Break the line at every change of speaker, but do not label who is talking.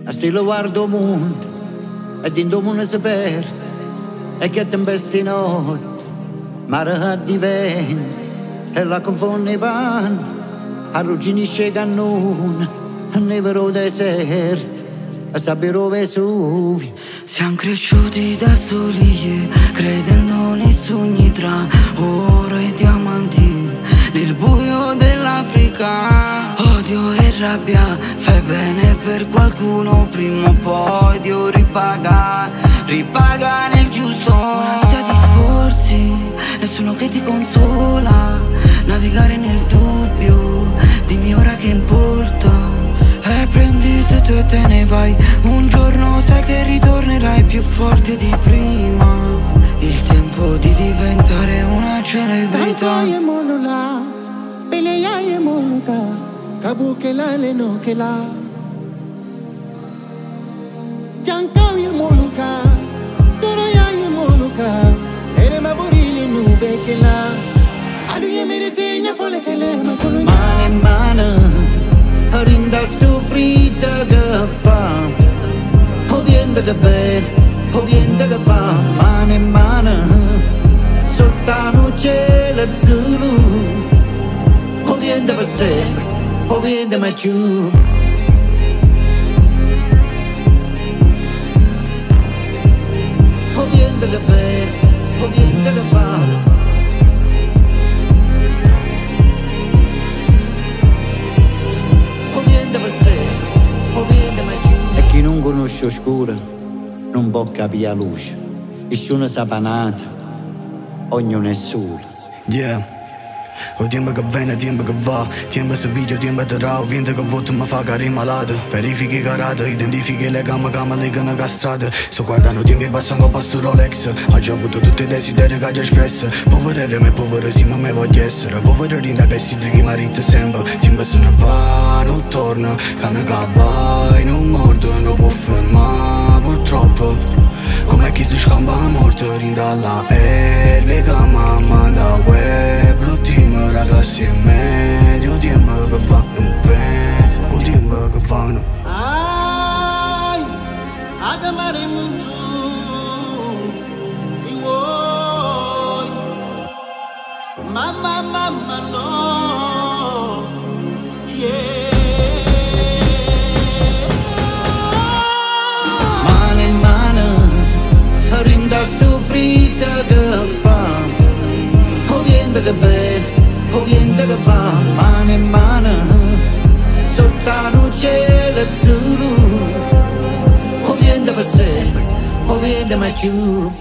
a stile guardo mondo, e dentro mondo si perde, e che tempesta notte, mare di vento, e la confonde i panni, arrugginisce i cannoni, e nevero deserti, e sabbia Vesuvio.
Siamo cresciuti da soli, credendo nei sogni tra oro e diamanti, nel buio dell'Africa. Odio e rabbia, fai bene per qualcuno, prima o poi Dio ripaga nel giusto. Una vita di sforzi, nessuno che ti consola, navigare nel dubbio, dimmi ora che importa. E prendi tutto e te ne vai, un giorno sai che ritornerai più forte di prima. Il tempo di diventare una celebrità.
Tanto mono la, pelea e monuca, cabu che la le no che la. Giancao e monuca, toroia e monuca, ere ma borili nube che la. Alu e meretegna folle che le ma con
mano in mano, rinda sto fritta che fa, o viento che bene, o viento che va, mano in mano, sotto un cielo azzurro, o viento per sempre, o viento mai più. O viento che bene, o viento che va. E chi non conosce oscura non può capire la luce. Se una sapanata, ognuno è solo.
Yeah. O tempo che viene, tempo che va, tempo se video, tempo terrà, vento che voto mi fa cari malato. Verifichi carate, identifichi le gambe che mi legano castrate. Sto guardando tempi passano con pasto Rolex, ho già avuto tutti i desideri che ho espresso. Povero me povero sì ma me voglio essere, povero rinda che si trighi marito sempre. Tempo se ne va, non torna, cane che vai, non morto, non può fermare purtroppo. Come chi si scampa a morte, rinda alla erve che mamma da web, l'ultimo la classe media, il tempo che va non bene, il tempo che va non.
ai, ad amare molto, mamma no, yeah.
Che bene, o viento che va, mano in mano, sotto un cielo azzurro, o viento per sempre, o viento mai più.